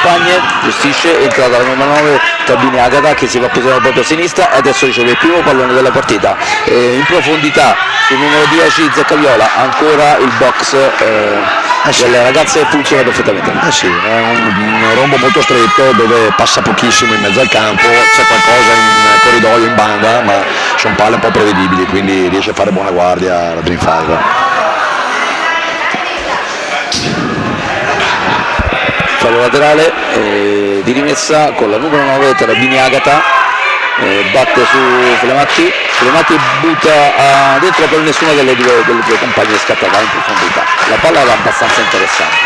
compagne, gestisce, è entrata la numero 9 Tabini Agata che si va a posizionare proprio a sinistra e adesso riceve il primo pallone della partita. In profondità sul numero 10 Zeccaviola, ancora il box delle ragazze funziona perfettamente. Sì, è un rombo molto stretto dove passa pochissimo in mezzo al campo, c'è qualcosa in corridoio, in banda, ma sono palle un po' prevedibili, quindi riesce a fare buona guardia la Dream 5. Fallo laterale di rimessa con la numero 9 Tarabini Agata, batte su Flematti butta dentro, per nessuna delle due compagne scattata in profondità. La palla era abbastanza interessante.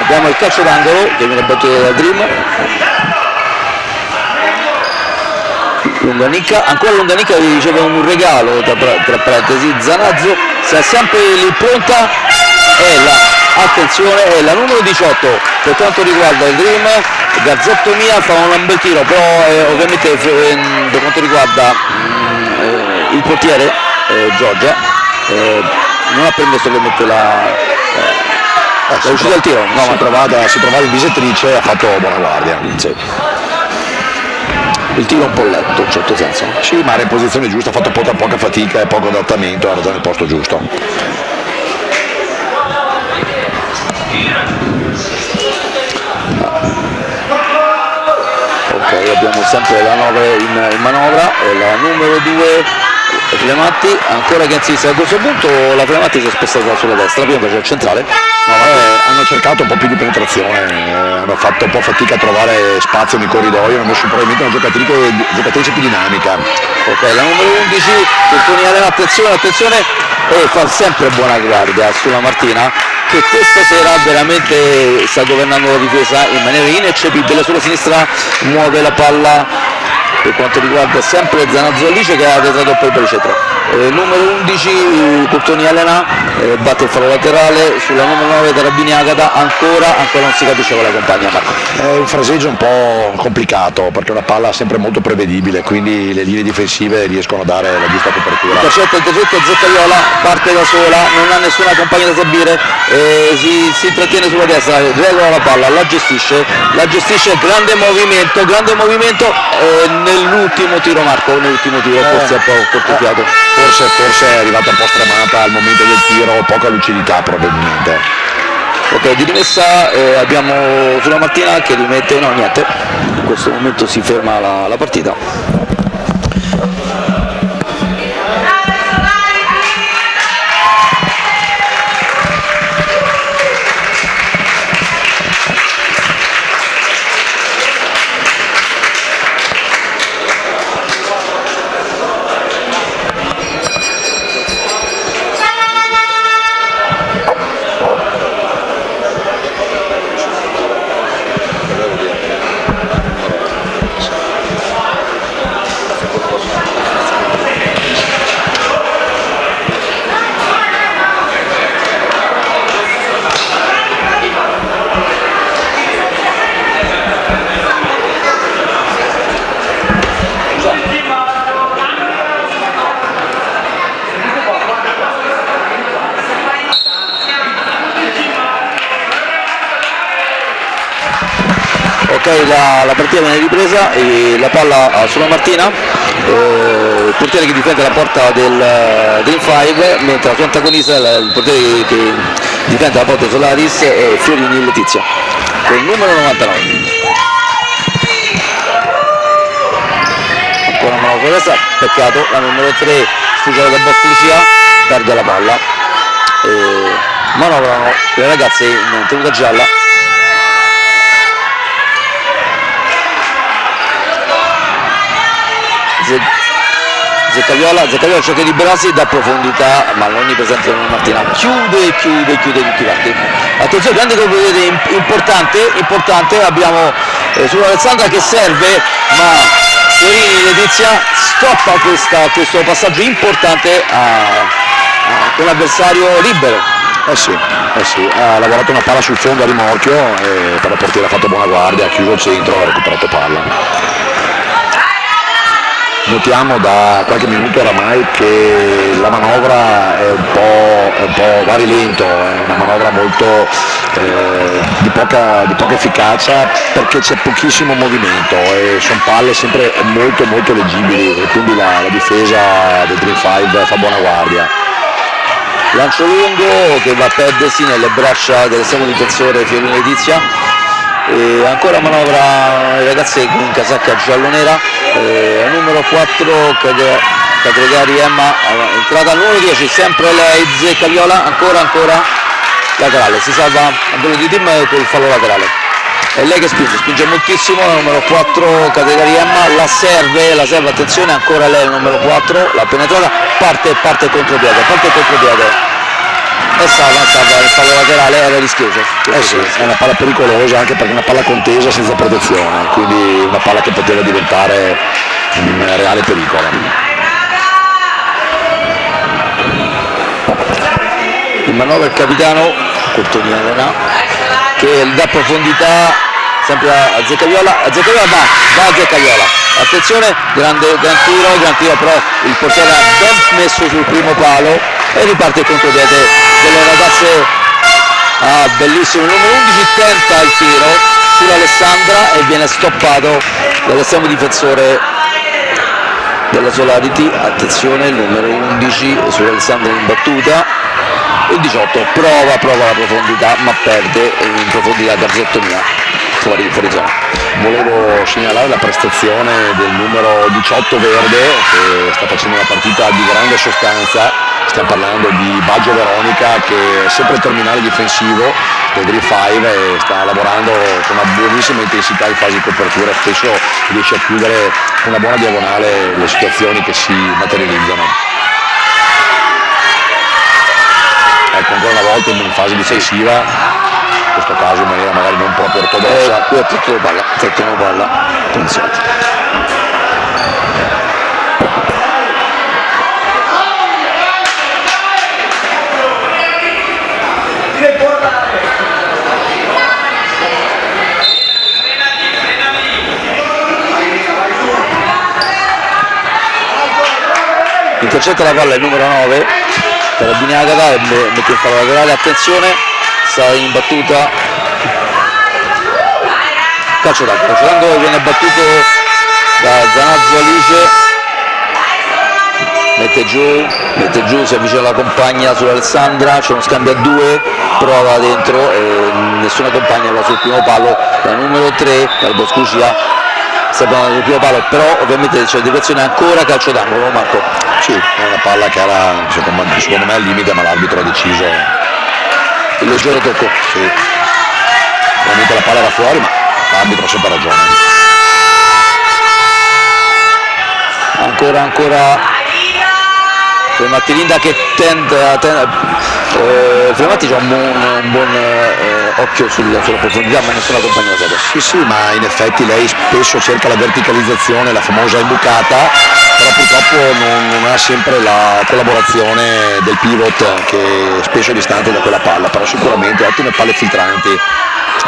Abbiamo il calcio d'angolo che viene battuto dalla Dream. Lunganicca, ancora Lunganicca riceve un regalo tra parentesi Zanazzo, sta sempre lì pronta, attenzione, è la numero 18 per quanto riguarda il Dream. Gazzetto Mia fa un bel tiro, però ovviamente per quanto riguarda il portiere Giorgia non ha permesso ovviamente l'uscita del tiro, no, si trovava in bisettrice e ha fatto buona guardia. Sì. Il tiro è un po' letto in un certo senso. Sì, ma era in posizione giusta, ha fatto poca fatica e poco adattamento, era già nel posto giusto. Ok, abbiamo sempre la 9 in manovra e la numero 2 Flematti, ancora che insiste. A questo punto la Flematti si è spostata sulla destra, prima faceva il centrale. Hanno cercato un po' più di penetrazione, hanno fatto un po' fatica a trovare spazio nei corridoi, hanno messo probabilmente una giocatrice più dinamica. Ok, la numero 11 Tortoniale, attenzione, e fa sempre buona guardia sulla Martina, che questa sera veramente sta governando la difesa in maniera ineccepibile. Sulla sinistra muove la palla per quanto riguarda sempre Zanazzolice, che ha arretrato poi per il centro. Numero 11 Curtoni Elena batte il fallo laterale sulla numero 9 Tarabini Agata, ancora non si capisce con la compagna Marco. È un fraseggio un po' complicato perché una palla sempre molto prevedibile, quindi le linee difensive riescono a dare la giusta copertura. Il intercetto Zeccaviola parte da sola, non ha nessuna compagna da seguire, si intrattiene sulla destra, regola la palla, la gestisce, grande movimento nell'ultimo tiro Marco, forse un po' cortifiato. Forse è arrivata un po' stremata al momento del tiro, poca lucidità probabilmente. Ok, di rimessa abbiamo sulla Martina che rimette, no niente, in questo momento si ferma la partita. Ok, la partita viene ripresa e la palla sulla Martina, il portiere che difende la porta del Dream 5, mentre la sua antagonista, il portiere che difende la porta Solaris, è Fiorini Letizia, con il numero 99. Ancora una mano destra, peccato, la numero 3 sfuggiata da Bosco Lucia, perde la palla, manovrano le ragazze in tenuta gialla. Zeccaviola cerca di liberarsi da profondità, ma l'onnipresente Martina chiude tutti quanti. Attenzione, grande colpo importante, abbiamo sulla Alessandra che serve, ma Fiorini Letizia stoppa questo passaggio importante con l'avversario libero. Sì, ha lavorato una palla sul fondo a rimorchio e per la portiera ha fatto buona guardia, ha chiuso il centro, ha recuperato palla. notiamo da qualche minuto oramai che la manovra è un po' va a rilento, è una manovra molto di poca efficacia perché c'è pochissimo movimento e sono palle sempre molto leggibili e quindi la difesa del Dream 5 fa buona guardia. Lancio lungo che va a perdersi nelle braccia dell'estremo difensore Fiorino Letizia, e ancora manovra i ragazzi in casacca giallonera, numero 4 Cadregari Emma, entrata al numero 10 sempre lei Zecca Viola, ancora laterale, si salva a quello di team col fallo laterale, è lei che spinge moltissimo, la numero 4 Cadregari Emma, la serve, attenzione, ancora lei il numero 4, la penetrata, parte contropiede e salva il fallo laterale, era rischioso. Sì, è una palla pericolosa anche perché è una palla contesa senza protezione, quindi una palla che poteva diventare un reale pericolo. In manovra il capitano Cortoniana che dà profondità sempre a Zeccaviola, va a Zeccaviola, attenzione, gran tiro però il portiere ha ben messo sul primo palo e riparte il contropiede delle ragazze, bellissimo, il numero 11 tenta il tiro sull'Alessandra e viene stoppato dall'estremo difensore della Solarity, attenzione il numero 11 sull'Alessandra in battuta, il 18 prova la profondità ma perde in profondità Garzottomia fuori zona. Volevo segnalare la prestazione del numero 18 Verde che sta facendo una partita di grande sostanza, stiamo parlando di Baggio Veronica che è sempre il terminale difensivo del Dream 5 e sta lavorando con una buonissima intensità in fase di copertura, spesso riesce a chiudere con una buona diagonale le situazioni che si materializzano. Ecco, ancora una volta in fase difensiva, in questo caso in maniera magari non proprio ortodossa. Qui è trattono palla, attenzione. Intercetta la palla il numero 9 Carabini Agata e mette il fallo laterale, attenzione, sta in battuta, calcio d'angolo viene battuto da Zanazzo Alice, mette giù, si avvicina alla compagna sull'Alessandra, c'è uno scambio a 2, prova dentro e nessuna compagna va sul primo palo, la numero 3 dal Boscucia sta andando sul primo palo, però ovviamente c'è direzione ancora calcio d'angolo. Marco? Sì, è una palla che era secondo me al limite, ma l'arbitro ha deciso il leggero tocco. Sì, ovviamente la palla era fuori, ma l'arbitro ha sempre ragione. Ancora Frematti Linda che tenta Frematti c'ha un buon occhio sulla profondità, ma nessuna compagnia lo segue. Sì, ma in effetti lei spesso cerca la verticalizzazione, la famosa imbucata, però purtroppo non ha sempre la collaborazione del pivot che spesso è distante da quella palla, però sicuramente ottime palle filtranti.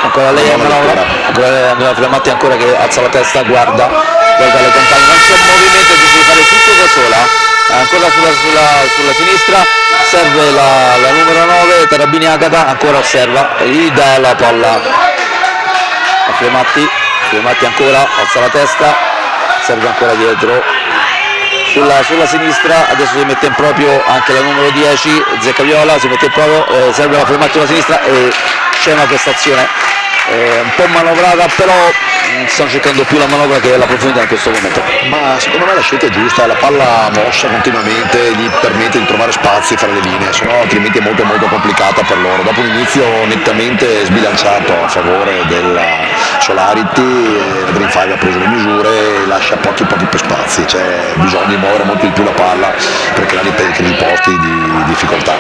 Ancora lei Andrea Frematti ancora che alza la testa, guarda le compagne, non c'è movimento, decide di fare tutto da sola, ancora sulla sinistra, serve la numero 9 Tarabini Agata, ancora osserva e gli dà la palla a Frematti ancora alza la testa, serve ancora dietro sulla sinistra, adesso si mette in proprio anche la numero 10 Zeccaviola, si mette in proprio, serve la Frematti sulla sinistra e c'è una prestazione un po' manovrata, però stanno cercando più la manovra che la profondità in questo momento. Ma secondo me la scelta è giusta, la palla mossa continuamente gli permette di trovare spazi fra le linee, sennò altrimenti è molto complicata per loro. Dopo un inizio nettamente sbilanciato a favore della Solarity, il Dream 5 ha preso le misure e lascia pochi spazi, c'è bisogno di muovere molto di più la palla per creare dei posti di difficoltà.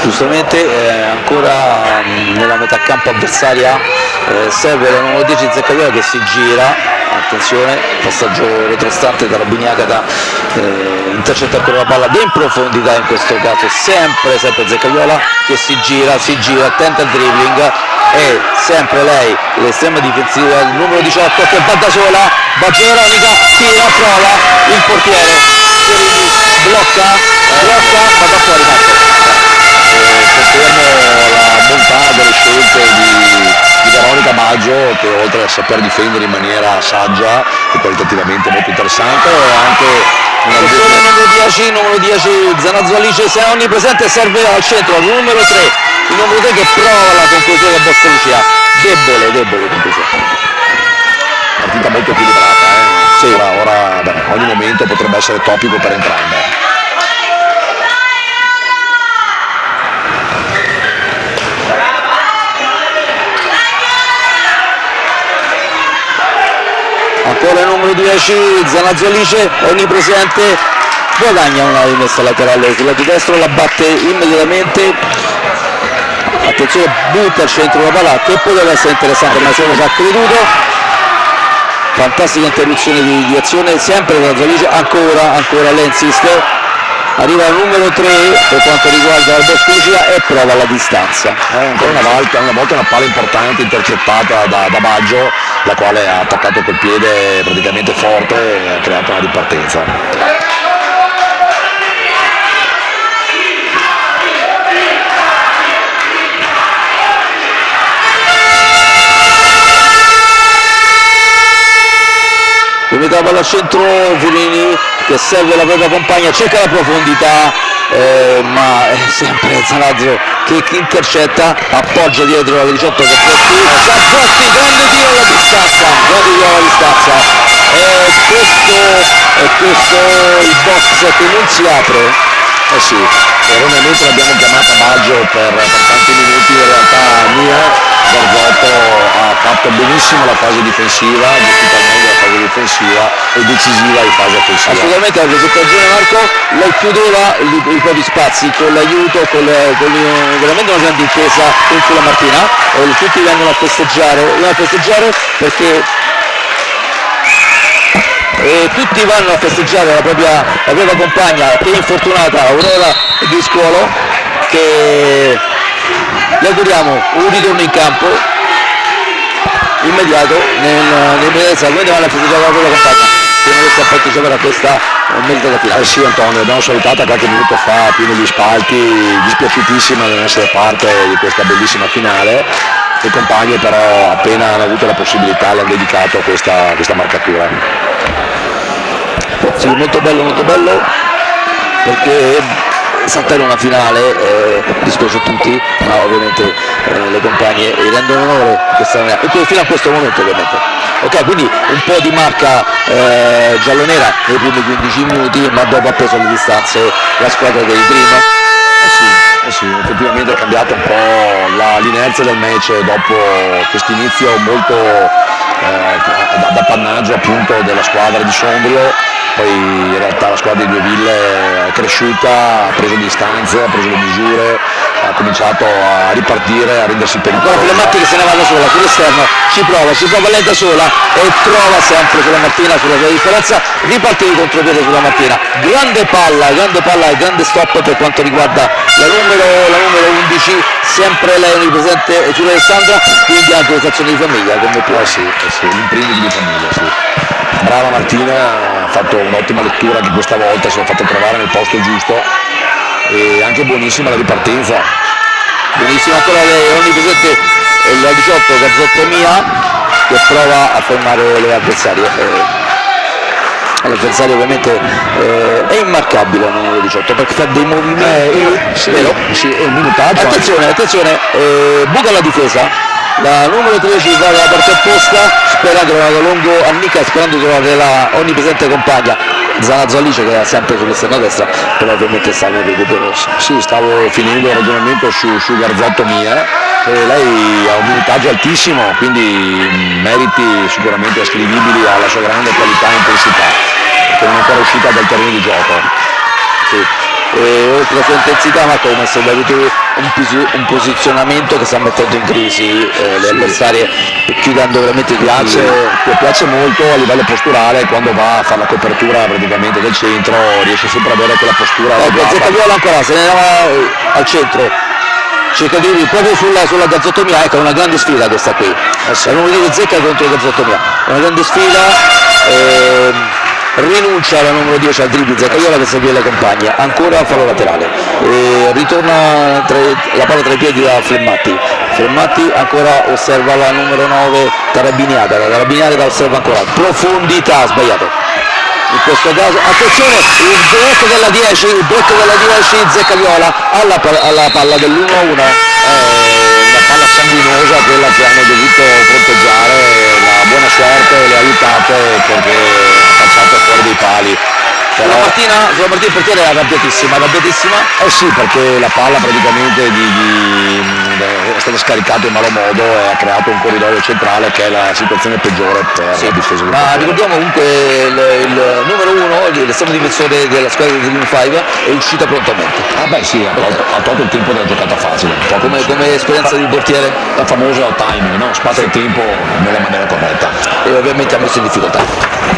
Giustamente ancora nella metà campo avversaria serve la numero 10 Zeccaviola che si gira, attenzione, passaggio retrostante da Rabini Agata, intercetta ancora la palla in profondità, in questo caso sempre Zeccaviola che si gira, tenta il dribbling e sempre lei l'estrema difensiva, il numero 18 che va da sola, Baggio Veronica, tira, prova, il portiere Cerini blocca, ma va fuori Confermo la bontà delle scelte di Veronica Baggio, che oltre a saper difendere in maniera saggia e qualitativamente molto interessante, è anche una numero 10 Zanazzo Alice, se è onnipresente, serve al centro, il numero 3 che prova la conclusione del Bosco Lucia, debole conclusione. partita molto equilibrata, Sì, ora ogni momento potrebbe essere topico per entrambe. Ancora il numero 10 Zanazzo Alice, onnipresente, guadagna una rimessa laterale sul lato destro, la batte immediatamente, attenzione, butta al centro la palla che poteva essere interessante ma sono già creduto, fantastica interruzione di azione sempre Zanazzo Alice, ancora lei insiste, arriva al numero 3 per quanto riguarda il Bosco Lucia e prova la distanza. Ancora una volta una palla importante intercettata da Baggio, la quale ha attaccato col piede praticamente forte e ha creato una ripartenza. Rimette la palla al centro, Furini che serve la propria compagna, cerca la profondità, ma è sempre Zanazzo che intercetta, appoggia dietro la 18 che Gazzotti, grande tiro alla distanza, e questo il box che non si apre. Sì, erroneamente l'abbiamo chiamata Baggio per tanti minuti, in realtà Mia Garzotto ha fatto benissimo la fase difensiva, gestita al meglio la fase difensiva e decisiva in fase offensiva. Assolutamente, ha detto ragione Marco, lei chiudeva i propri spazi con l'aiuto, con veramente una grande intesa con sulla Martina, e tutti vengono a festeggiare perché tutti vanno a festeggiare la propria compagna che è infortunata, Aurora Di Scuolo, che le auguriamo un ritorno in campo immediato nell'immediatezza, come vanno a festeggiare la propria compagna che non riesce a partecipare a questa meritata finale. Sì Antonio, l'abbiamo salutata qualche minuto fa qui negli spalti, dispiaciutissima di non essere parte di questa bellissima finale. Le compagne però appena hanno avuto la possibilità le hanno dedicato questa marcatura. Sì, molto bello perché saltare una finale dispiace a tutti, ma ovviamente le compagne rendono onore fino a questo momento ovviamente. Ok, quindi un po' di marca giallonera nei primi 15 minuti, ma dopo ha preso le distanze la squadra dei Dream. Sì, effettivamente è cambiata un po' l'inerzia del match dopo questo inizio molto d'appannaggio appunto della squadra di Sondrio, poi in realtà la squadra di Dueville è cresciuta, ha preso distanze, ha preso le misure, ha cominciato a ripartire, a rendersi pericolosa. Ancora Filamatti che se ne va da sola sull'esterno, ci prova lei da sola e trova sempre sulla Martina, sulla sua differenza, riparte di contropiede sulla Martina, grande palla e grande stop per quanto riguarda la numero 11, sempre lei onnipresente Giulia Alessandra, quindi anche questa azione di famiglia come può. Sì, l'imprending di famiglia, sì. Brava Martina, ha fatto un'ottima lettura che questa volta si è fatto trovare nel posto giusto e anche buonissima la ripartenza. Benissimo ancora lei, onnipresente la 18 Gazzotto Mia che prova a fermare le avversarie. L'avversario ovviamente è immarcabile il numero 18 perché fa dei movimenti, è un minutaggio. Attenzione, buca la difesa, la numero 13 va dalla parte opposta sperando da lungo Annica, sperando di trovare la onnipresente compagna Zanazzo Alice che era sempre sull'esterno destra, però ovviamente sta nel recupero. Sì, stavo finendo il ragionamento su Garzotto Mia e lei ha un minutaggio altissimo, quindi meriti sicuramente ascrivibili alla sua grande qualità e intensità, che non è ancora uscita dal terreno di gioco. Sì. Oltre alla sua intensità Marco ha messo un posizionamento che sta mettendo in crisi le avversarie, chiudendo veramente piace molto a livello posturale quando va a fare la copertura praticamente del centro, riesce sempre ad avere quella postura. Viola ancora se ne va al centro, cerca di proprio sulla gazzottomia, ecco, è una grande sfida questa qui, è uno di Zecca contro gazzottomia, è una grande sfida. Rinuncia alla numero 10 al dribbling Zaccaiola che segue le compagne, ancora fallo laterale, ritorna la palla tra i piedi da Flemmatti ancora osserva la numero 9 Tarabiniata osserva ancora, profondità, sbagliato in questo caso, attenzione, il blocco della 10 Zaccaiola alla palla dell'1-1, Una palla sanguinosa quella che hanno dovuto fronteggiare, la buona sorte le ha aiutate perché ha calciato fuori dei pali. sulla Martina il portiere è arrabbiatissima. Eh sì, perché la palla praticamente è stata scaricata in malo modo e ha creato un corridoio centrale che è la situazione peggiore per la difesa del Ma portiere. ricordiamo comunque il numero 1, l'estremo difensore della squadra di Green 5 è uscita prontamente. Ah beh sì, ha tolto il tempo della giocata facile. Come esperienza di portiere La famosa timing, no? Spazio e tempo nella maniera corretta. e ovviamente ha messo in difficoltà.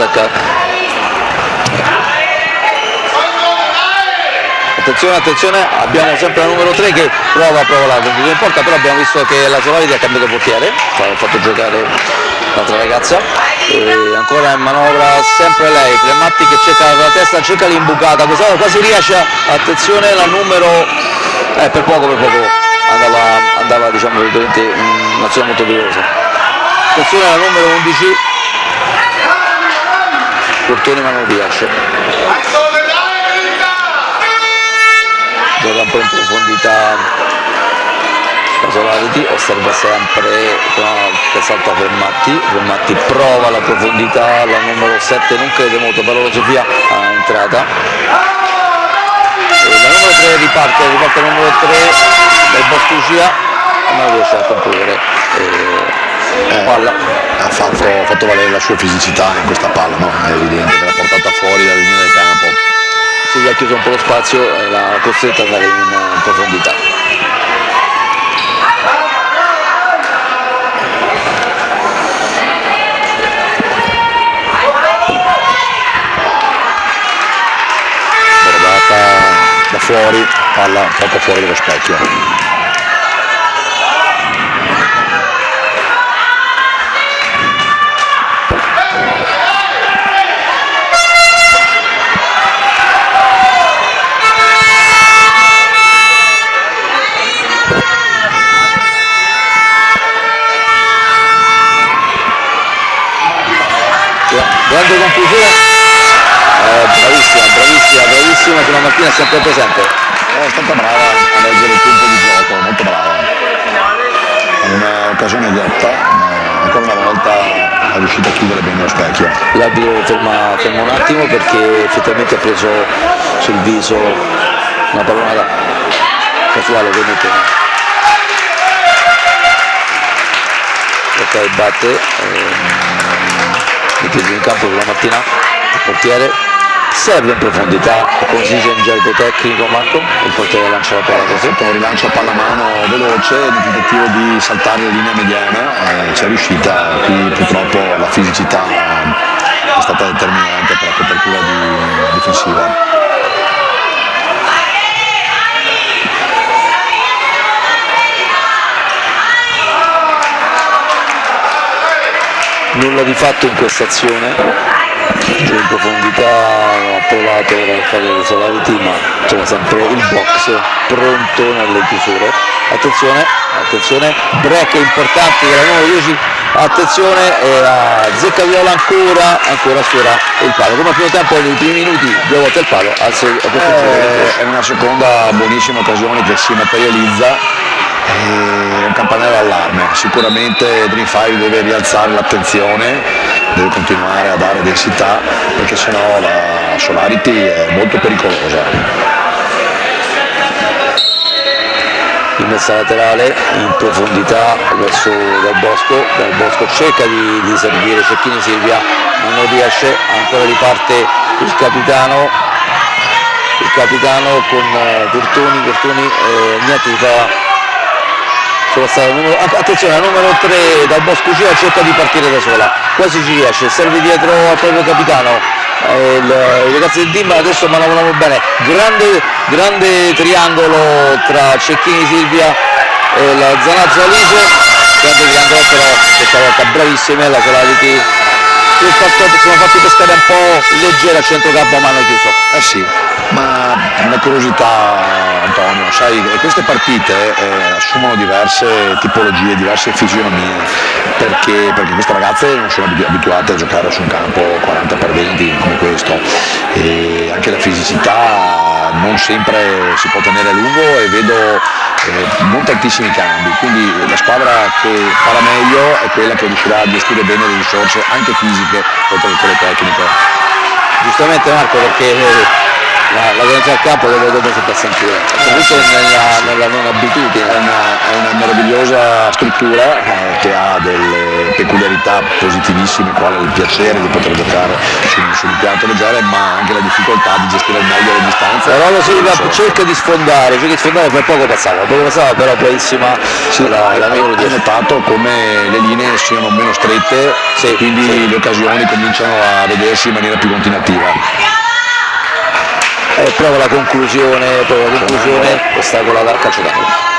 Zacca. Attenzione, abbiamo sempre la numero 3 che prova la conclusione in porta, però abbiamo visto che la Solarity ha cambiato portiere, ha fatto giocare l'altra ragazza, e ancora in manovra sempre lei, Clematti che cerca la testa, cerca l'imbucata, quest'anno quasi riesce, attenzione la numero, per poco andava diciamo veramente in un'azione molto pericolosa. Attenzione la numero 11, Cortoni ma non riesce. Gioca un po' in profondità la Solarity, osserva sempre che salta Fermatti prova la profondità, la numero 7 non crede molto, però Sofia a entrata, la numero 3 riparte il numero 3 del Boscucia, ma non riesce a concludere, palla. Ha fatto valere la sua fisicità in questa palla, no? È evidente che l'ha portata fuori dalla linea del campo. Si gli ha chiuso un po' lo spazio e l'ha costretto ad andare in profondità. Bordata da fuori, palla poco fuori dallo specchio. Grande conclusione, bravissima, sulla Martina è sempre presente. È stata brava a leggere il tempo di gioco, molto brava. È un'occasione ghiotta, ma ancora una volta è riuscita a chiudere bene lo specchio. L'arbitro ferma un attimo perché effettivamente ha preso sul viso una pallonata casuale ovviamente. Ok, batte. I piedi in campo sulla Mattina, il portiere serve in profondità, come si dice in gergo tecnico Marco, il portiere lancia la palla così. Un rilancio a pallamano veloce nel tentativo di saltare la linea mediana, c'è riuscita, qui purtroppo la fisicità è stata determinante per la copertura difensiva. Nulla di fatto in questa azione, giù in profondità ha provato a fare le Solarity ma trova sempre il box pronto nelle chiusure. Attenzione, break importante della numero 10, attenzione, zecca viola ancora sfiora il palo, come al primo tempo nei primi minuti 2 volte il palo, è una seconda buonissima occasione che si materializza. È un campanello d'allarme, sicuramente Dreamfire deve rialzare l'attenzione, deve continuare a dare densità perché sennò la Solarity è molto pericolosa. Rimessa laterale in profondità verso Dal Bosco cerca di servire Cecchini Silvia ma non riesce, ancora riparte il capitano con Cortoni, niente si fa. Attenzione, la numero 3 Dal Bosco cerca di partire da sola, quasi ci riesce, serve dietro al proprio capitano, i ragazzi del team adesso manovrano bene, grande triangolo tra Cecchini Silvia e la Zanazzo Alice, grande triangolo però questa volta bravissime la Solarity. Siamo fatti pescare un po' leggera a centrocampo, ma hanno chiuso. Sì, ma una curiosità Antonio, sai, queste partite assumono diverse tipologie, diverse fisionomie, perché queste ragazze non sono abituate a giocare su un campo 40x20 come questo, e anche la fisicità non sempre si può tenere a lungo e vedo non tantissimi cambi, quindi la squadra che farà meglio è quella che riuscirà a gestire bene le risorse anche fisiche oltre che quelle tecniche. Giustamente Marco, perché la violenza al campo deve sempre sentire, soprattutto nella non abitudine. È una meravigliosa struttura che ha delle peculiarità positivissime, quale il piacere di poter giocare sull'impianto leggero, ma anche la difficoltà di gestire al meglio le distanze. Però lo cerca di sfondare, per poco passava però bravissima la numero Ho 10. notato come le linee siano meno strette, quindi le occasioni cominciano a vedersi in maniera più continuativa. Prova la conclusione, ostacola dal calcio d'angolo.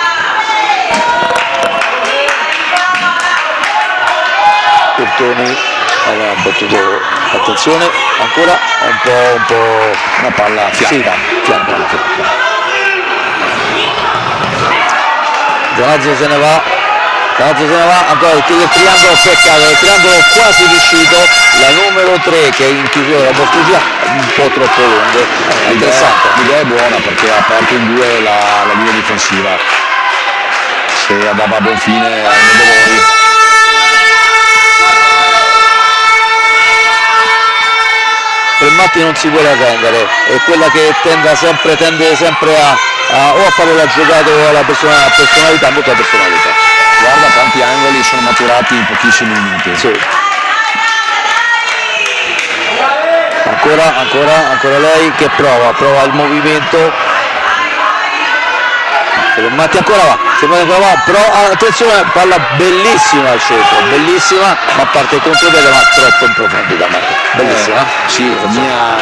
Curtoni aveva battuto, attenzione, ancora un po' Una palla fiacca. Zanazzo se ne va, ancora il triangolo, peccato, il triangolo quasi riuscito, la numero 3 che è in chiusura la Boscosia, un po' troppo lungo, è interessante. L'idea è buona perché ha aperto in due la linea difensiva, se andava a buon fine ai Medolori. Fermatti non si vuole arrendere, è quella che tende sempre o a fare la giocata o alla personalità, molta personalità. Guarda quanti angoli sono maturati in pochissimi minuti. Sì. Ancora lei che prova il movimento. Fermatti ancora va, però attenzione, palla bellissima al centro, bellissima, ma parte contropiede ma troppo in profondità, bellissima. Sì, mia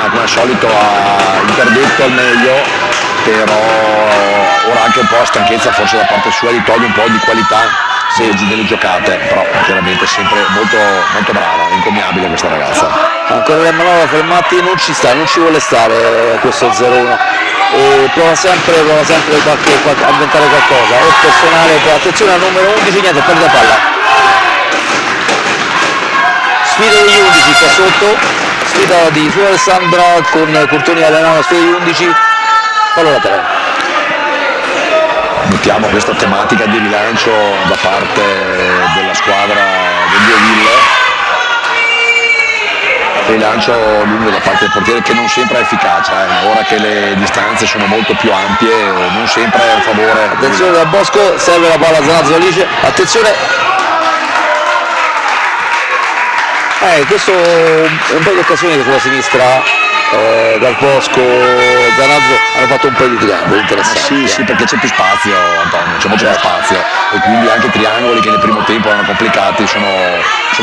come al solito ha interdetto al meglio, però ora anche un po' la stanchezza forse da parte sua gli toglie un po' di qualità delle giocate, però chiaramente sempre molto, molto brava, encomiabile questa ragazza. Ancora la manovra, Fermatti non ci vuole stare questo 0-1. E prova sempre a inventare qualcosa, o personale, attenzione al numero 11, niente, perde palla. Sfida degli 11 qua sotto, sfida di Su Alessandra con Curtoni e Alenano, sfida degli 11, palla laterale. Notiamo questa tematica di rilancio da parte della squadra del Bioville, rilancio lungo da parte del portiere che non sempre è efficace, ora che le distanze sono molto più ampie non sempre è a favore. Attenzione da Bosco, serve la palla a Zanazzo Alice, attenzione. Questo è un po' di occasioni che sulla sinistra dal Bosco, Zanazzo hanno fatto un po' di triangoli interessanti. Sì, perché c'è più spazio, Antonio, c'è molto più spazio e quindi anche i triangoli che nel primo tempo erano complicati sono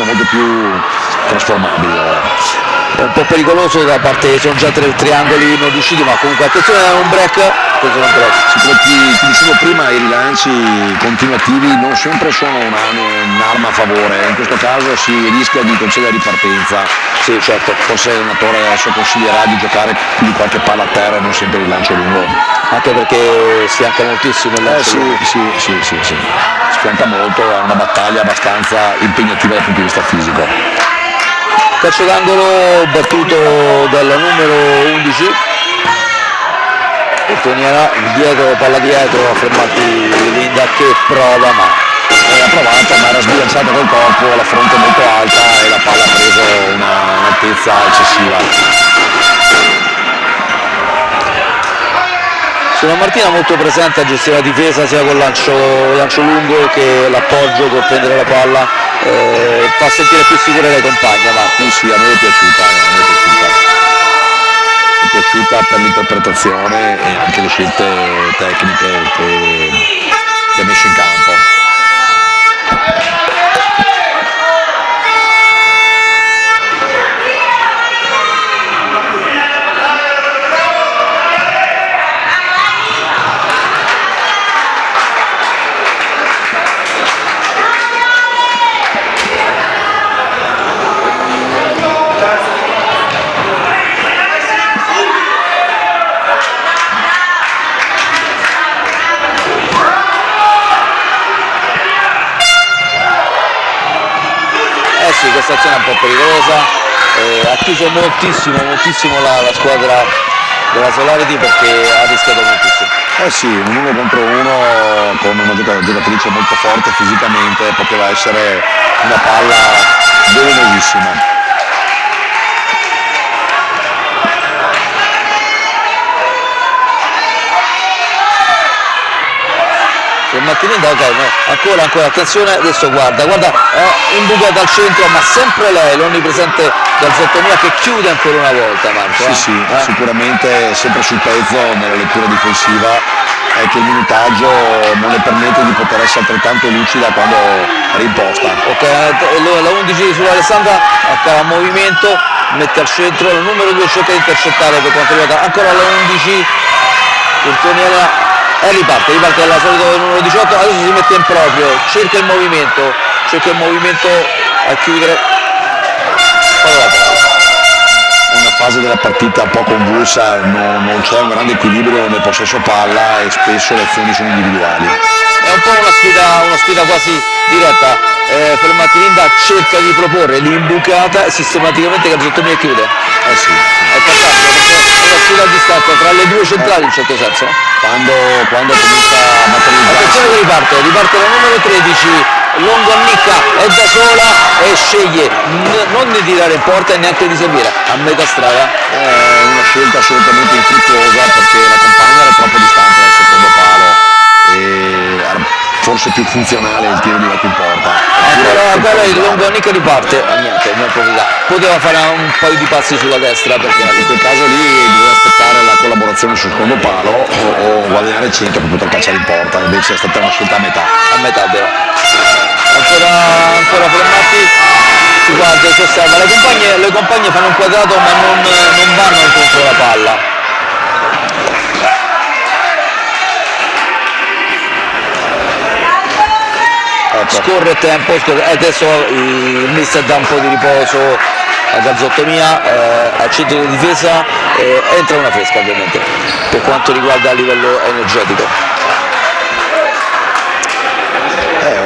molto più trasformabili. È un po' pericoloso da parte, sono già 3 triangoli non riusciti, ma comunque attenzione a un break. Come ti dicevo prima, i rilanci continuativi non sempre sono un'arma a favore, in questo caso si rischia di concedere ripartenza. Sì, certo. Forse l'allenatore adesso consiglierà di giocare più di qualche palla a terra e non sempre il lancio lungo. Anche perché sfianca moltissimo il lancio lungo. Sì. Sfianca molto, è una battaglia abbastanza impegnativa dal punto di vista fisico. Calcio d'angolo battuto dal numero 11. Torniera dietro, palla dietro, a Fermatti Linda che prova ma ha provato ma era sbilanciata col corpo, la fronte molto alta e la palla ha preso un'altezza eccessiva. Sulla Martina molto presente a gestire la difesa sia con lancio lungo che l'appoggio per prendere la palla, fa sentire più sicura le compagne. Ma sì, a me è piaciuta. Mi è piaciuta per l'interpretazione e anche le scelte tecniche che ha messo in campo. sì, questa azione è un po' pericolosa, ha chiuso moltissimo la squadra della Solarity perché ha rischiato moltissimo. Sì, un 1 contro 1 con una giocatrice molto forte fisicamente, poteva essere una palla velenosissima. Martininda, ok, no, ancora, attenzione, adesso guarda, imbucata al centro, ma sempre lei, l'onnipresente Garzottomia che chiude ancora una volta, Marco. Sì, sicuramente sempre sul pezzo nella lettura difensiva, è che il minutaggio non le permette di poter essere altrettanto lucida quando rimposta. Ok, la 11 sull'Alessandra, a movimento, mette al centro, il numero 2 cerca di intercettare per quanto riguarda ancora la 11, Tortoniera, e riparte dalla solita numero 18, adesso si mette in proprio, cerca il movimento a chiudere. È una fase della partita un po' convulsa, non c'è un grande equilibrio nel possesso palla e spesso le azioni sono individuali. È un po' una sfida quasi diretta. Martininda cerca di proporre l'imbucata e sistematicamente Garzottomia chiude. Sì. È fantastico perché è una sfida a distanza tra le due centrali in certo senso. Quando comincia a materializzarsi. Attenzione che riparte la numero 13, Longonicca è da sola e sceglie non di tirare in porta e neanche di servire a metà strada. È una scelta assolutamente infruttuosa perché la compagna era troppo distante dal secondo palo e era forse più funzionale il tiro diretto in porta. Ancora il Longonicca riparte, niente, non poteva fare un paio di passi sulla destra perché in quel caso lì doveva aspettare la collaborazione sul secondo palo o guadagnare il centro per poter calciare in porta, invece è stata una scelta a metà. Vero. Ancora Fermati, si guarda e si osserva, le compagne fanno un quadrato ma non vanno incontro la palla. Scorre il tempo, adesso il mister dà un po' di riposo a Garzottomia, al centro di difesa, entra una fresca ovviamente per quanto riguarda a livello energetico.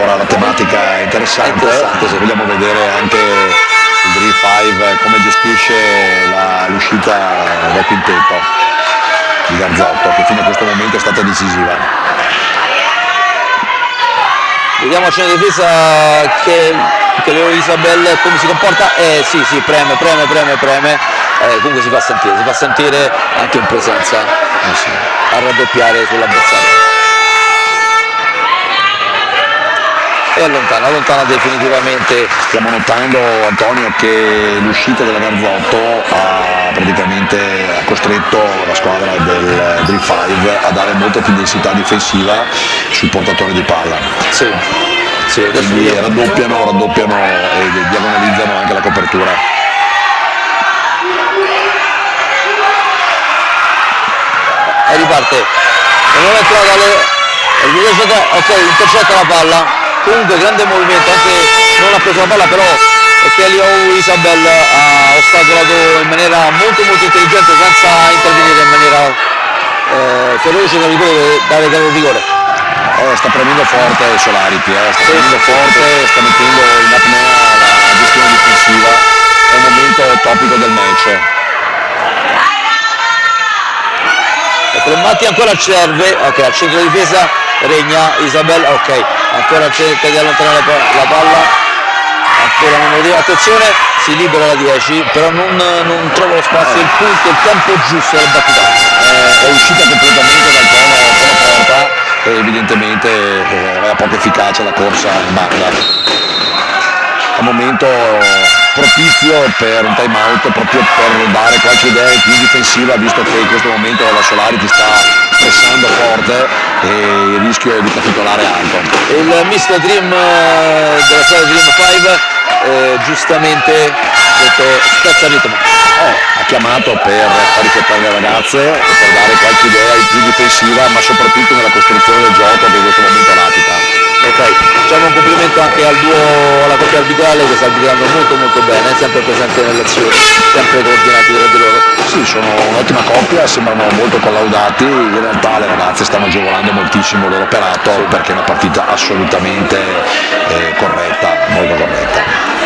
Ora la tematica è interessante sì. Vogliamo vedere anche il Drill 5 come gestisce l'uscita del quintetto di Garzotto, che fino a questo momento è stata decisiva. Vediamo a centro di difesa che Leo Isabel come si comporta, sì, preme, comunque si fa sentire anche in presenza a raddoppiare sull'avversario. E allontana definitivamente. Stiamo notando, Antonio, che l'uscita della Garzotto ha costretto la squadra del Drill 5 a dare molta più densità difensiva sui portatori di palla. Sì, quindi raddoppiano e diagonalizzano anche la copertura. E riparte. Non è entrata ok, intercetta la palla. Comunque grande movimento, anche non ha preso la palla, però è che Leo Isabel ha ostacolato in maniera molto intelligente senza intervenire in maniera feroce per dare caro rigore. Sta premendo forte Solarity, sta mettendo in apnea la gestione difensiva, è il momento topico del match. Ecco, Matti ancora serve, ok, al centro di difesa regna Isabel, ok, ancora cerca di allontanare la palla, ancora numero 10, attenzione, si libera la 10, però non trova lo spazio, il punto, il tempo giusto del battuta. È uscita completamente dal cono porta e evidentemente aveva poca efficacia la corsa in banda. È un momento propizio per un time out, proprio per dare qualche idea più difensiva, visto che in questo momento la Solari ti sta pressando forte e il rischio è di capitolare alto. Il mister Dream della squadra Dream 5 giustamente spezza il ritmo. Ha chiamato per far riflettere le ragazze e per dare qualche idea più difensiva, ma soprattutto nella costruzione del gioco che in questo momento latita. Ok, facciamo un complimento anche al duo, alla coppia arbitrale che sta arbitrando molto bene, sempre presente nelle azioni, sempre coordinati tra di loro. Sì, sono un'ottima coppia, sembrano molto collaudati, in realtà le ragazze stanno agevolando moltissimo il loro operato perché è una partita assolutamente corretta, molto corretta.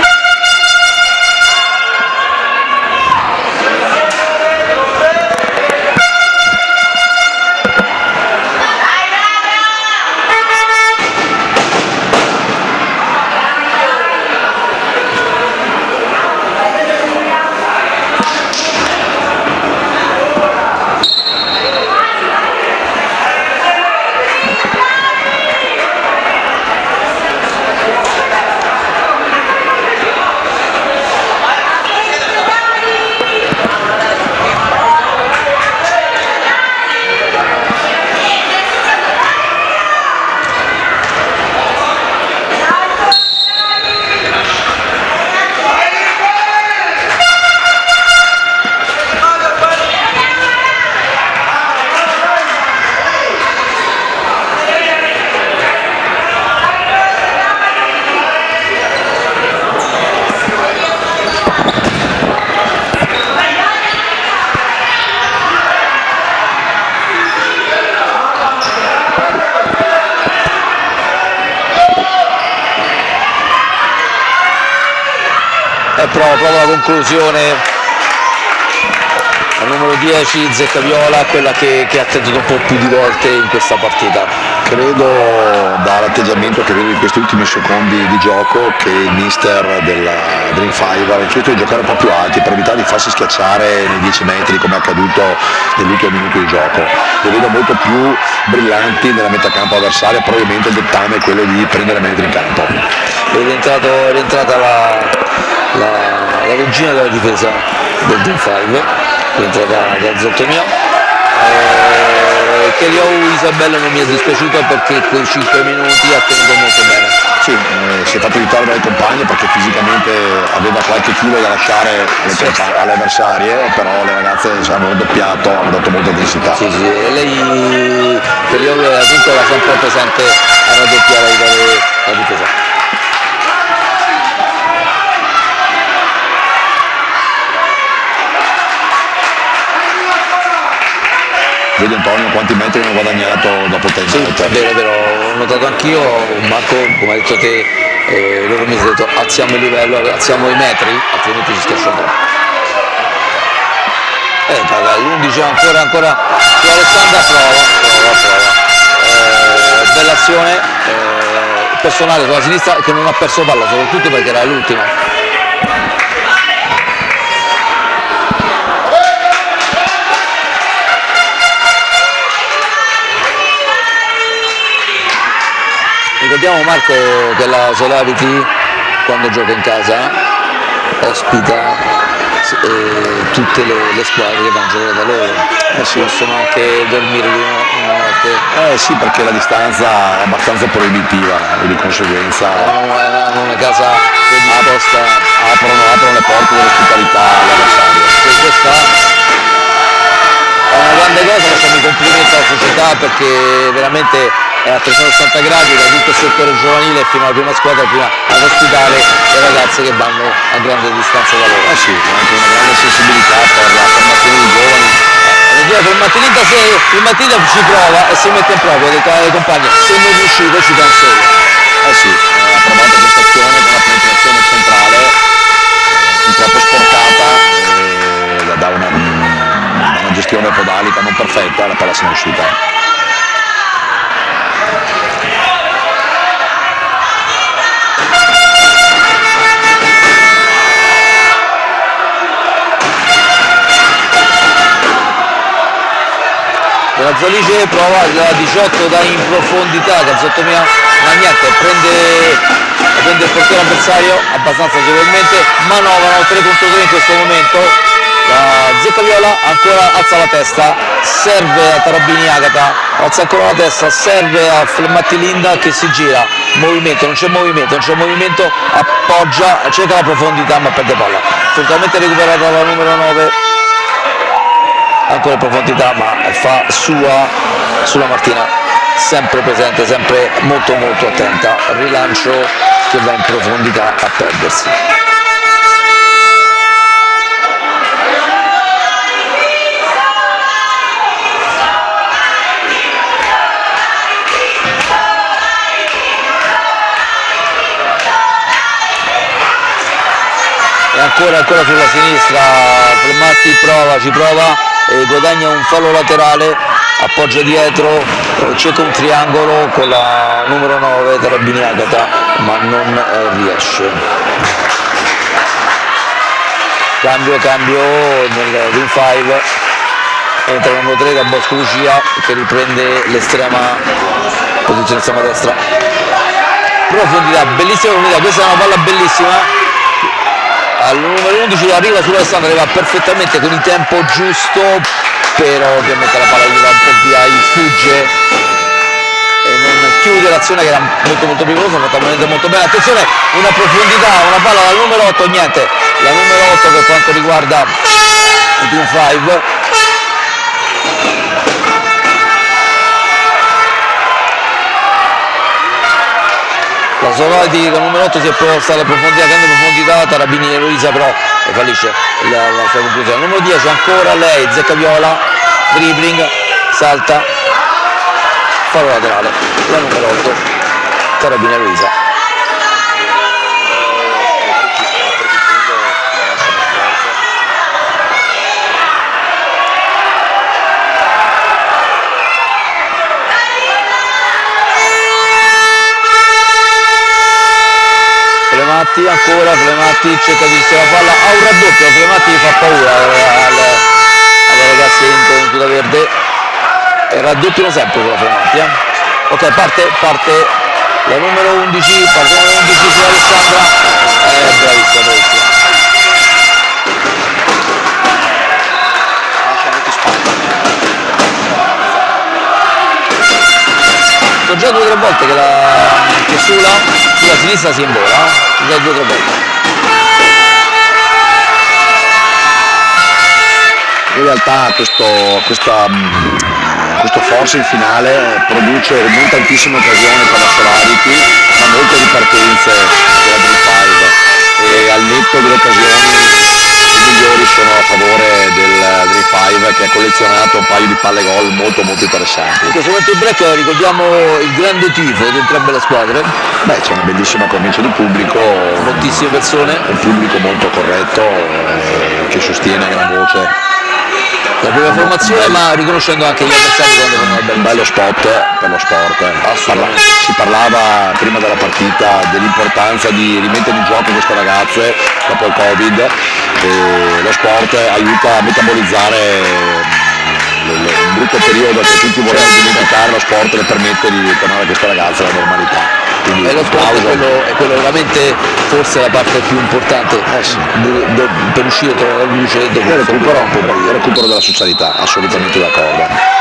prova la conclusione. La numero 10 Zecca Viola, quella che ha tentato un po' più di volte in questa partita. Credo dall'atteggiamento che vedo in questi ultimi secondi di gioco che il mister della Dream 5 ha chiesto di giocare un po' più alti per evitare di farsi schiacciare nei 10 metri come è accaduto nell'ultimo minuto di gioco. Li vedo molto più brillanti nella metà campo avversaria, probabilmente il dettame è quello di prendere metri in campo. È rientrata la regina della difesa del Dream 5, è entrata Gazzotto mio. Cheliou Isabella non mi è dispiaciuto perché quei 5 minuti ha tenuto molto bene. Sì, si è fatto aiutare dai compagni perché fisicamente aveva qualche chilo da lasciare alle avversarie, però le ragazze hanno doppiato, hanno dato molta intensità. Sì, e lei Cheliou era sempre presente a raddoppiare la difesa. Vedi Antonio quanti metri hanno guadagnato dopo il time out. Sì, è vero, ho notato anch'io, Marco, come hai detto te, loro mi hanno detto alziamo il livello, alziamo i metri, altrimenti si schiaccia troppo. L'11 ancora su Alessandra, prova. Bella azione, personale sulla sinistra che non ha perso palla, soprattutto perché era l'ultima. Ricordiamo Marco che la Solarity quando gioca in casa ospita tutte le squadre che vanno a giocare da loro, Sì. possono anche dormire di una notte. Sì, perché la distanza è abbastanza proibitiva e di conseguenza Hanno una casa che è disposta, aprono le porte dell'ospitalità all'avversario. questa è una grande cosa, facciamo i complimenti alla società perché veramente è a 360 gradi da tutto il settore giovanile fino alla prima squadra, prima ad ospitare le ragazze che vanno a grande distanza da loro. Sì, anche una grande sensibilità per la formazione dei giovani. Per Mattinita se il Mattinita ci prova e si mette in proprio, ha detto alle compagne se non riuscite ci penso io. Sì, ha provato questa azione con la penetrazione centrale, un troppo sporcata da una gestione podalica non perfetta, la palla se n'è uscita. Gazzolice prova la 18 da in profondità, Gazzotto mia, ma niente, prende il portiere avversario abbastanza agevolmente, manovrano 3 contro 3 in questo momento, la Zecca Viola ancora alza la testa, serve a Tarabini Agata, alza ancora la testa, serve a Flemmatti Linda che si gira, movimento, non c'è movimento, appoggia, cerca la profondità ma perde palla, fortunatamente recuperata la numero 9. Ancora in profondità ma fa sua sulla Martina, sempre presente, sempre molto attenta, rilancio che va in profondità a perdersi. E ancora sulla sinistra Flemmatti ci prova e guadagna un fallo laterale, appoggia dietro, cerca un triangolo con la numero 9 Tarabini Agata ma non riesce. Cambio nel Team 5, entra il numero 3 da Bosco Lucia che riprende l'estrema posizione estrema destra, profondità, bellissima profondità, questa è una palla bellissima. Al numero 11 arriva sull'Alessandra, arriva perfettamente con il tempo giusto, però ovviamente la palla gli va un po' via, gli fugge e non chiude l'azione che era molto pericolosa, fatta molto bene. Attenzione, una profondità, una palla dal numero 8, niente, la numero 8 per quanto riguarda il Team 5. La Solarity con il numero 8 si è proposta la profondità, grande profondità, Tarabini e Luisa però fallisce la sua conclusione. Numero 10 ancora lei, Zecca Viola, dribbling, salta, fallo laterale, la numero 8, Tarabini e Luisa. ancora, Flematti cerca di gestire la palla, ha un raddoppio, Flematti fa paura alle ragazze in tuta verde, e raddoppiano sempre con la Flematti. Ok, parte la numero 11, parte la numero 11 su Alessandra, bravissima. Sono già 2 o 3 volte che sulla sinistra si invola, già 2 o 3 volte. In realtà questo force in finale produce non tantissime occasioni per la Solarity, ma molte ripartenze della Dream 5, e al netto delle occasioni i migliori sono a favore del Dream 5, che ha collezionato un paio di palle gol molto interessanti. In questo momento il break ricordiamo il grande tifo di entrambe le squadre. Beh, c'è una bellissima cornice di pubblico, moltissime persone, un pubblico molto corretto che sostiene a gran voce la prima formazione, ma riconoscendo anche gli avversari quando vanno un bello spot per lo sport. Si parlava prima della partita dell'importanza di rimettere in gioco queste ragazze dopo il Covid, e lo sport aiuta a metabolizzare un brutto periodo che tutti vorrebbero dimenticare. Lo sport le permette di tornare a queste ragazze alla normalità. E lo sport è quello veramente forse la parte più importante per uscire tra la luce e dopo il recupero della socialità, assolutamente d'accordo.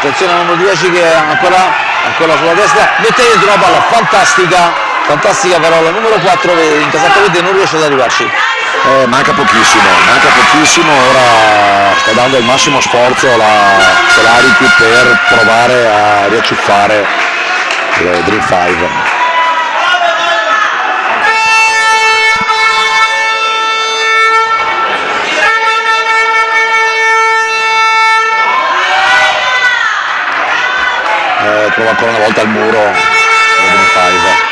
Attenzione al numero 10 che è ancora sulla destra, mette dentro una palla fantastica però la numero 4 in casacca verde non riesce ad arrivarci. Manca pochissimo, ora sta dando il massimo sforzo la Solarity per provare a riacciuffare le Dream 5. Prova ancora una volta il muro della Dream 5.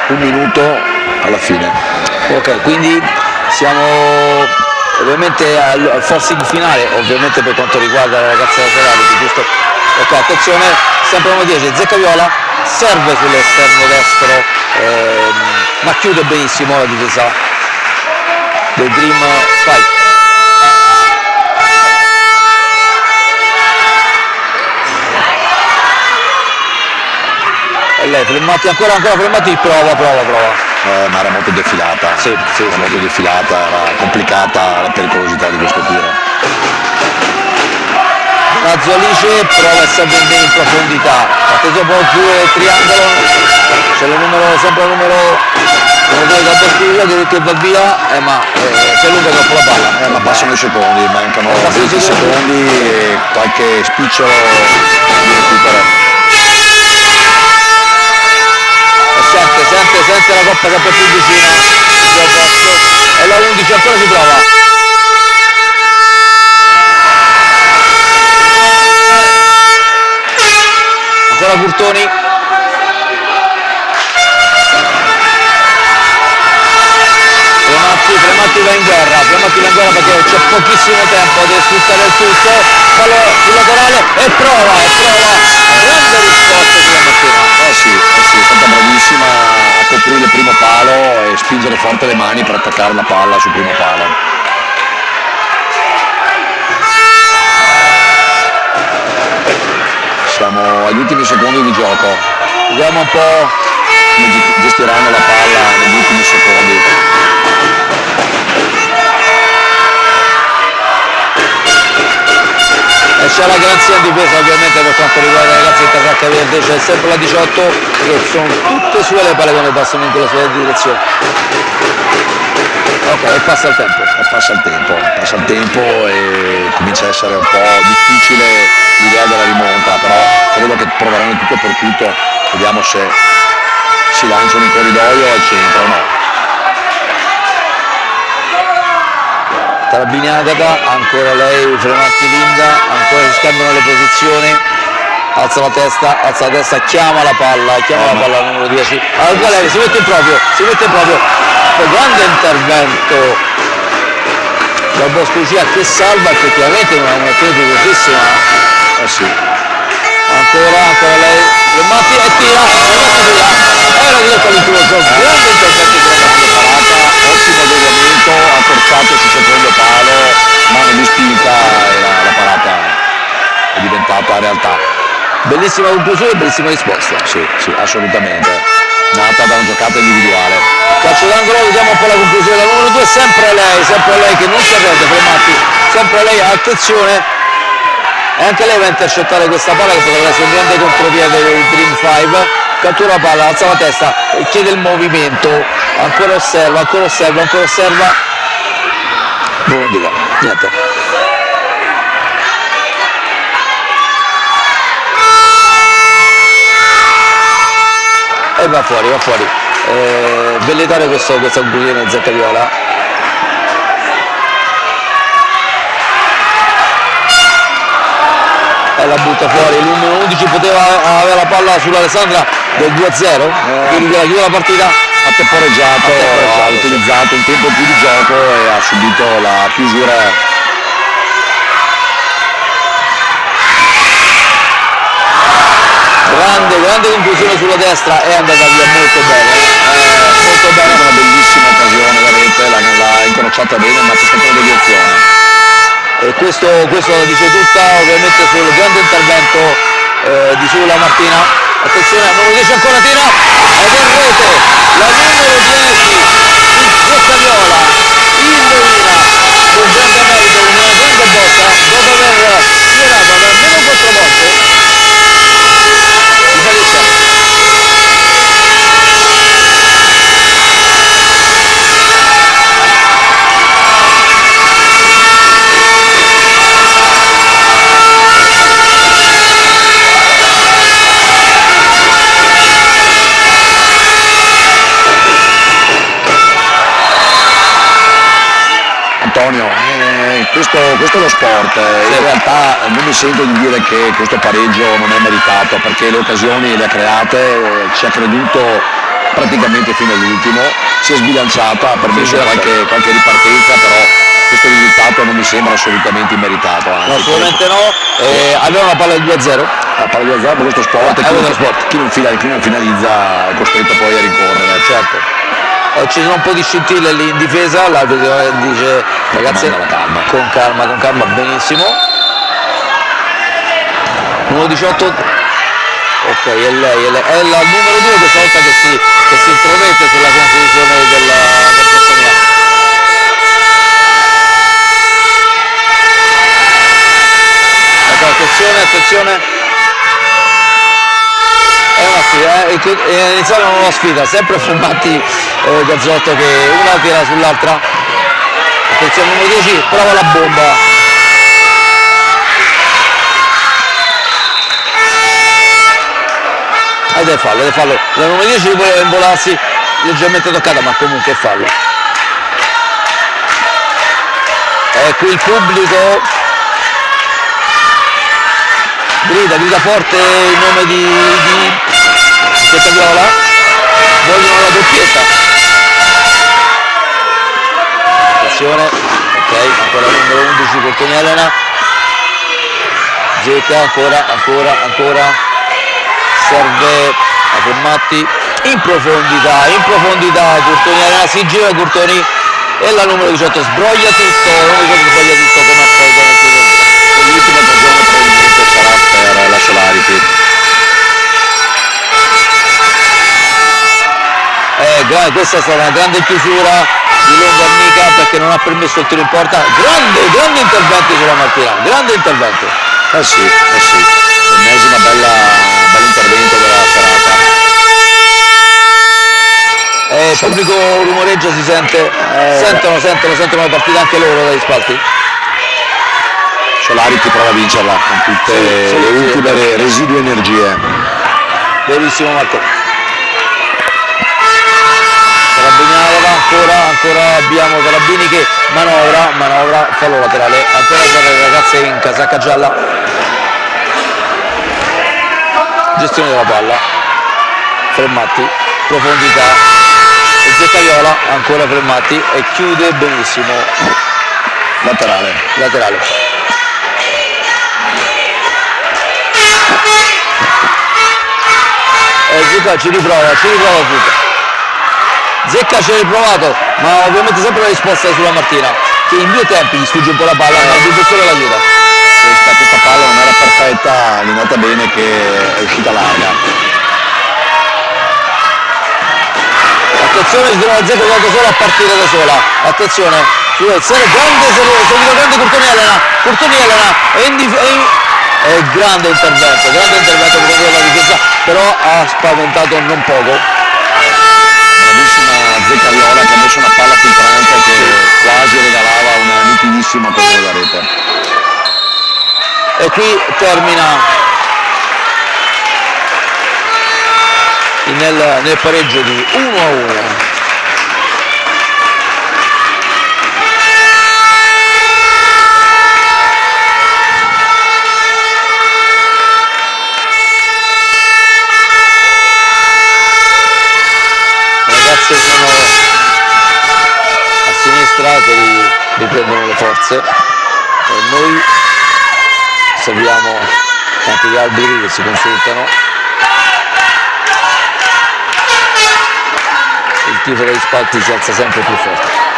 Un minuto alla fine. Ok, quindi siamo ovviamente al forcing finale, ovviamente per quanto riguarda la ragazza della Solarity, giusto? Ok, attenzione, sempre numero 10, Zecca Viola, serve sull'esterno destro, ma chiude benissimo la difesa del Dream 5. E lei Flematti, ancora Flematti, prova. Ma era molto defilata, sì. Molto defilata, era complicata la pericolosità di questo tiro. Razzo Alice prova sempre in profondità, atteso poi più triangolo, c'è sempre il numero 2 da Bertuglia che va via, ma si allunga troppo la palla. Ma passano i secondi, mancano 20 secondi e qualche spicciolo di recupero. Sente la coppa sempre più vicina, e la 11 ancora si prova. Ancora Curtoni, Flematti va in guerra perché c'è pochissimo tempo, deve sfruttare il tutto, fallo sulla corale e prova, grande risposta sulla mattina. Sì, è stata bravissima a coprire il primo palo e spingere forte le mani per attaccare la palla sul primo palo. Siamo agli ultimi secondi di gioco, vediamo un po' come gestiranno la palla negli ultimi secondi. C'è c'è la garanzia in difesa ovviamente per quanto riguarda i ragazzi in casacca verde, c'è sempre la 18 che sono tutte sue le palle quando passano in quella sua direzione. Ok, e passa il tempo. Passa il tempo e comincia a essere un po' difficile l'idea della rimonta, però credo che proveranno tutto per tutto, vediamo se si lanciano in corridoio al centro o no. Tarabini Agata, ancora lei, Frematti Linda, ancora si scambiano le posizioni, alza la testa, chiama la palla al numero 10, allora lei si mette in proprio, grande intervento dal Bosco Lucia che salva effettivamente una pericolosissima, sì. Ancora lei, Frematti e tira, era diretto all'incrocio, grande intervento sulla Parata, ottimo adeguamento, ha torciato sul secondo palo, mano di spinta e la parata è diventata realtà. bellissima conclusione, bellissima risposta. Sì, assolutamente, nata da una giocata individuale. Calcio d'angolo, vediamo un po' la conclusione dal numero 2, sempre lei che non si arrende, Frematti, sempre lei, attenzione, e anche lei va a intercettare questa palla che potrebbe essere un grande contropiede del Dream 5, cattura la palla, alza la testa, chiede il movimento, ancora osserva, non dica, niente. E va fuori. Velletare questa conclusione Zaccariola. E la butta fuori, il numero 11 poteva avere la palla sull'Alessandra del 2-0, quindi chiude la partita. Ha temporeggiato, ha utilizzato un tempo più di gioco e ha subito la chiusura. Grande conclusione sulla destra, è andata via molto bene. Una bellissima occasione, la rete, l'ha incrociata bene, ma c'è stata una deviazione. E questo la dice tutta ovviamente sul grande intervento di Sula Martina. Attenzione, al numero 10 ancora tira ed è rete, la numero 10 di Zaccariola indovina con grande merito, una grande botta dopo aver tirato da almeno 4 volte di Felice. Antonio, questo è lo sport, in realtà non mi sento di dire che questo pareggio non è meritato perché le occasioni le ha create, ci ha creduto praticamente fino all'ultimo, si è sbilanciata, ha permesso qualche ripartenza, però questo risultato non mi sembra assolutamente immeritato. No, assolutamente no, aveva una palla del 2-0. La palla di azzardo, questo sport, chi non finalizza è costretto poi a rincorrere, certo. Ci sono un po' di scintille lì in difesa, l'arbitro dice ragazzi con calma, benissimo. Numero 18, ok, è lei, è la numero 2 questa volta che si intromette sulla conclusione del Bosnia. Ecco, attenzione. È una sfida, è iniziata una nuova sfida, sempre Frematti Gazzotto che una tira sull'altra. Attenzione numero 10, prova la bomba. Ed è fallo. La numero 10 voleva involarsi, leggermente toccata, ma comunque è fallo. E qui il pubblico grida forte il nome di Zaccariola, vogliono la doppietta. Attenzione, ok, ancora il numero 11 con Tony Elena, Zecca, ancora, serve a Fermatti, in profondità, Curtoni Elena si gira, Curtoni e la numero 18 sbroglia tutto come al solito. L'ultima occasione probabilmente sarà per la Solarity. Questa è stata una grande chiusura di Longo Arnica perché non ha permesso il tiro in porta. Grande intervento sulla Martina, grande intervento. sì, l'ennesima bel intervento della serata. Il pubblico rumoreggia, si sente, sentono la partita anche loro dagli spalti. Solari che prova a vincerla con tutte le ultime residue energie. Verissimo Marco. Carabiniana ancora abbiamo Carabini che manovra, fallo laterale, ancora per le ragazze in casacca gialla. Gestione della palla, Fermatti, profondità, e Zecca Viola, ancora Fermatti e chiude benissimo. Laterale. E Zecca ci riprova tutto. Zecca ci ha riprovato, ma ovviamente sempre la risposta è sulla Martina, che in 2 tempi gli sfugge un po' la palla, ma il difensore l'aiuta. Questa palla non era perfetta, è andata bene che è uscita larga. Attenzione, si trova Zecca solo a partire da sola. Attenzione, grande Curtoni Elena e grande intervento per la difesa, però ha spaventato non poco. Bravissima Zecca Viola che ha messo una palla filtrante che quasi regalava una nitidissima occasione da rete. E qui termina nel pareggio di 1-1. Sono a sinistra che riprendono le forze e noi seguiamo anche gli arbitri che si consultano. Il tifo degli spalti si alza sempre più forte.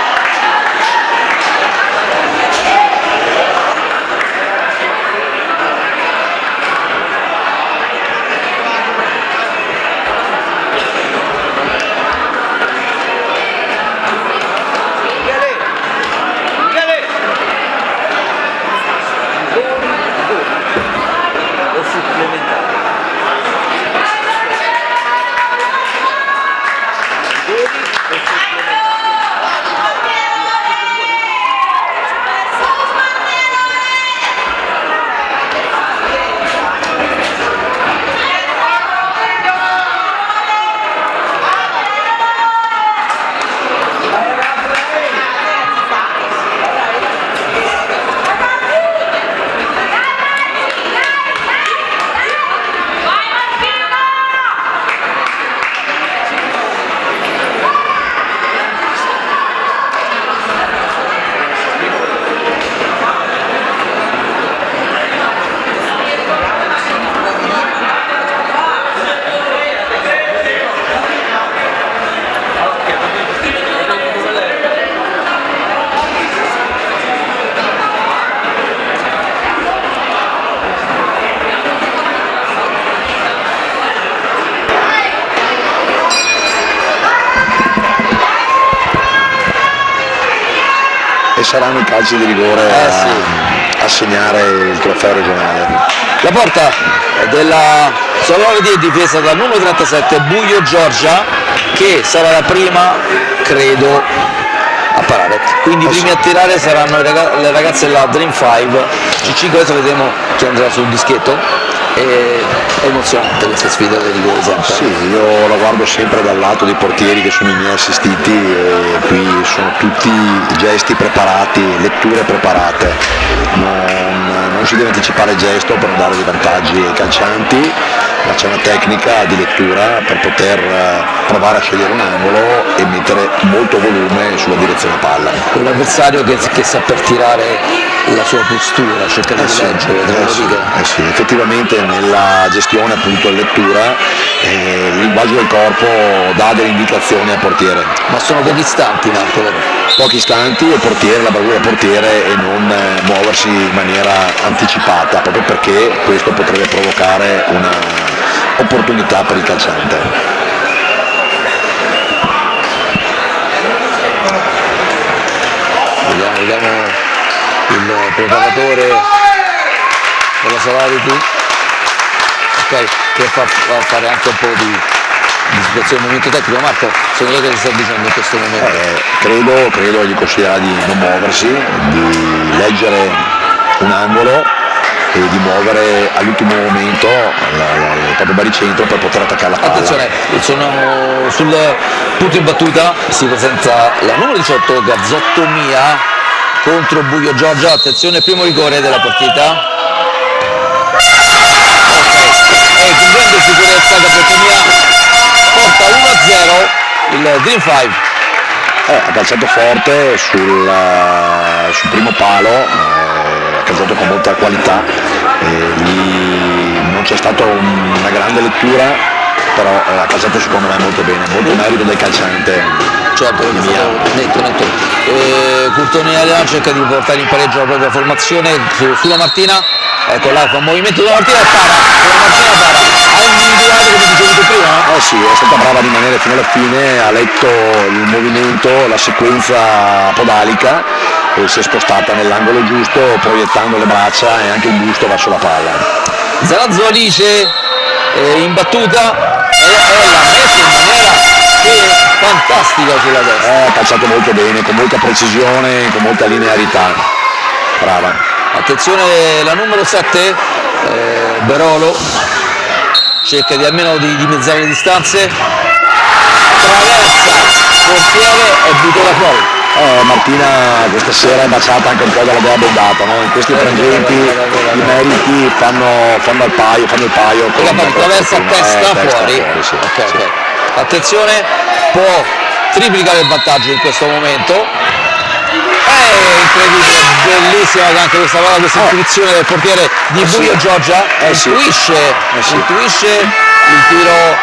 Saranno i calci di rigore a segnare il trofeo regionale. La porta della Solovedi è difesa dal numero 37 Buio Giorgia, che sarà la prima, credo, a parare. Quindi i primi a tirare saranno le ragazze della Dream 5. C5 adesso vedremo chi andrà sul dischetto. È emozionante questa sfida del rigore sempre. Sì, io la guardo sempre dal lato dei portieri che sono i miei assistiti e qui sono tutti gesti preparati, letture preparate, non si deve anticipare il gesto per non dare dei vantaggi ai calcianti, ma c'è una tecnica di lettura per poter provare a scegliere un angolo e mettere molto volume sulla direzione palla. Un avversario che sa per tirare la sua postura, cercare di leggere, sì, effettivamente nella gestione appunto e lettura il linguaggio del corpo dà delle indicazioni al portiere. Ma sono pochi istanti, Marco, vero? Pochi istanti e il portiere, la bravura del portiere e non muoversi in maniera anticipata, proprio perché questo potrebbe provocare una opportunità per il calciante. Vediamo il preparatore della Salarity, ok, per far fare anche un po' di situazione del movimento tecnico. Marco, secondo te che si sta dicendo in questo momento? Credo gli consiglierà di non muoversi, di leggere un angolo e di muovere all'ultimo momento il proprio baricentro per poter attaccare la palla. Attenzione, sono sul punto in battuta, si presenta la numero 18 Gazzotto Mia contro Buio Giorgia. Attenzione, primo rigore della partita. Ok, con grande sicurezza Gazzotto Mia porta 1-0 il Green 5. Ha calciato forte sul primo palo, ha calciato con molta qualità, lì non c'è stata una grande lettura, però ha calciato secondo me molto bene, molto merito del calciante. Certo, netto. Curtone Adriano cerca di portare in pareggio la propria formazione sulla Martina. Ecco là, fa un movimento della Martina e para. La Martina para. Ha individuato come dicevi tu prima? Sì, è stata brava a rimanere fino alla fine, ha letto il movimento, la sequenza podalica e si è spostata nell'angolo giusto, proiettando le braccia e anche il busto verso la palla. Zanazzo Alice in battuta e l'ha messa in maniera fantastica sulla destra. Ha calciato molto bene, con molta precisione, con molta linearità. Brava. Attenzione la numero 7, Berolo, cerca di almeno di dimezzare le distanze, attraversa portiere e butta da fuori. Martina questa sera è baciata anche un po' dalla dea bondata, no? In questi frangenti i meriti fanno il paio. Attraversa testa fuori. Sì, okay, sì. Okay. Attenzione, può triplicare il vantaggio in questo momento. Incredibile, bellissima anche questa palla, questa intuizione del portiere di Buio Giorgia, intuisce il tiro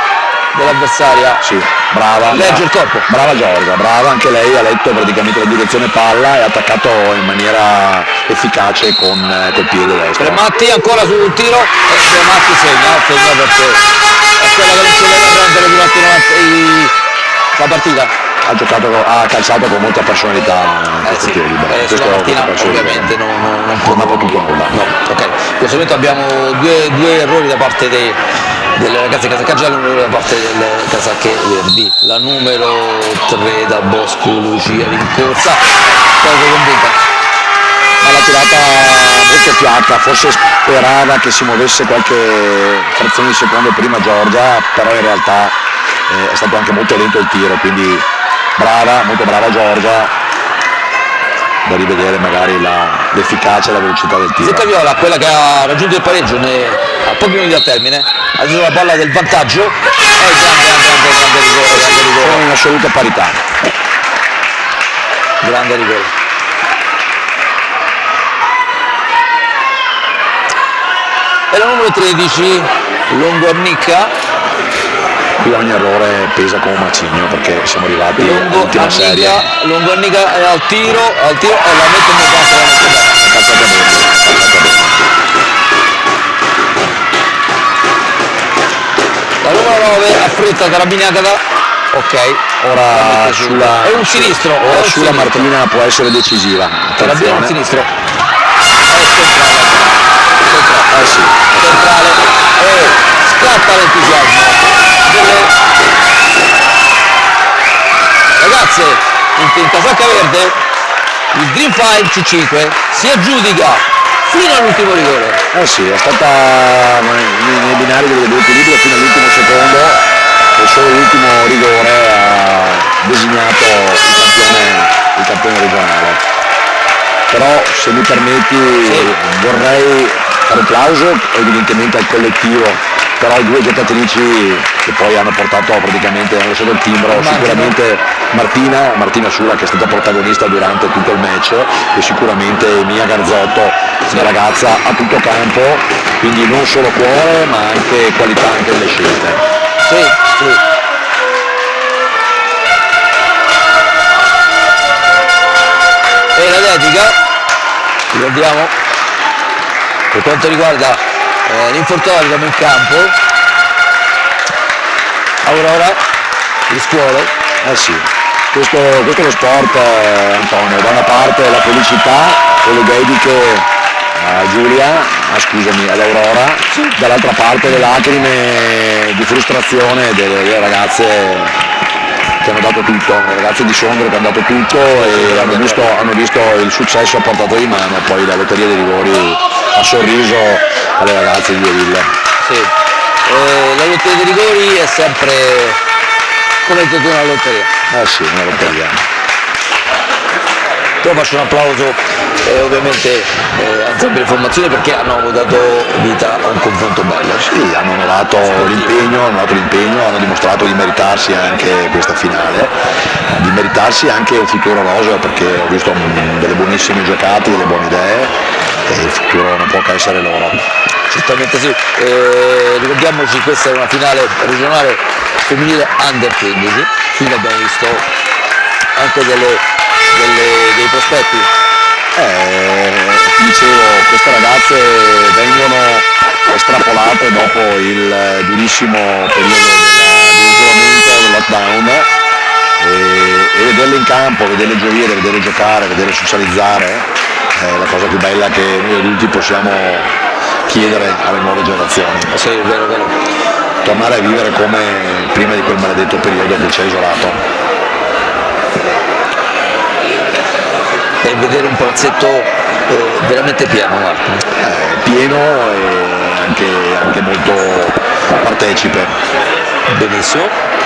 dell'avversaria. Sì, brava. Legge il corpo. Brava Giorgia, brava, anche lei ha letto praticamente la direzione palla e ha attaccato in maniera efficace con col piede destro. Trematti ancora sul tiro e Trematti segna perché è quella che non si deve prendere durante la partita. Ha calciato con molta personalità Sì, sulla Martina ovviamente non può tutto nulla. No, ok. In questo momento abbiamo due errori da parte delle ragazze Casacaggia e un errore da parte delle Casacche Verdi. La numero 3 da Bosco Lucia Rincorsa, poco convinta. Ma l'ha tirata molto fiacca, forse sperava che si muovesse qualche frazione di secondo prima Giorgia, però in realtà è stato anche molto lento il tiro, quindi brava, molto brava Giorgia, da rivedere magari l'efficacia e la velocità del tiro. Zecca Viola, quella che ha raggiunto il pareggio a pochi minuti al termine, ha preso la palla del vantaggio e grande rigore. Sono in assoluta parità. Grande rigore. E la numero 13, Longo Arnicca. Qui ogni errore pesa come un macigno perché siamo arrivati all'ultima serie. Longo Arnica è al tiro e la mette in mezzo. La numero 9 affretta Carabini Agata. Ok, ora è un sinistro. Ora sulla Martina può essere decisiva. Carabini al sinistro. Centrale. E scatta l'entusiasmo. Ragazze in casacca verde il Green 5 C5 si aggiudica fino all'ultimo rigore. Sì, è stata nei binari dell'equilibrio fino all'ultimo secondo e solo l'ultimo rigore ha designato il campione regionale. Però se mi permetti vorrei fare un plauso evidentemente al collettivo, però i due giocatrici che poi hanno portato praticamente, hanno lasciato il timbro, sicuramente Martina Sula che è stata protagonista durante tutto il match e sicuramente Mia Garzotto, una ragazza a tutto campo, quindi non solo cuore ma anche qualità anche nelle scelte. Sì. E la dedica, ricordiamo, per quanto riguarda l'infortunatorio in campo, Aurora, le scuole. Sì, questo è lo sport, Antonio, da una parte la felicità e le dediche a Giulia, all'Aurora, dall'altra parte le lacrime di frustrazione delle ragazze che hanno dato tutto, le ragazze di Sondrio che hanno dato tutto e hanno visto il successo a portata di mano, poi la lotteria dei rigori ha sorriso alle ragazze di Deauville. Sì. La lotteria dei rigori è sempre come detto una lotteria. Sì, una lotteria. Io faccio un applauso ovviamente a entrambe le formazioni perché hanno dato vita a un confronto bello. Sì, hanno onorato l'impegno, hanno dimostrato di meritarsi anche questa finale, di meritarsi anche un futuro roseo perché ho visto delle buonissime giocate, delle buone idee e il futuro non può che essere loro. Certamente sì, ricordiamoci questa è una finale regionale femminile under 15, quindi abbiamo visto anche dei prospetti. Dicevo, queste ragazze vengono estrapolate dopo il durissimo periodo dell'isolamento, del lockdown e vederle in campo, vederle gioire, vederle giocare, vederle socializzare è la cosa più bella che noi adulti possiamo chiedere alle nuove generazioni. Sì, vero, vero. Tornare a vivere come prima di quel maledetto periodo che ci ha isolato. E vedere un palazzetto veramente pieno, Marco. Pieno e anche molto partecipe. Benissimo.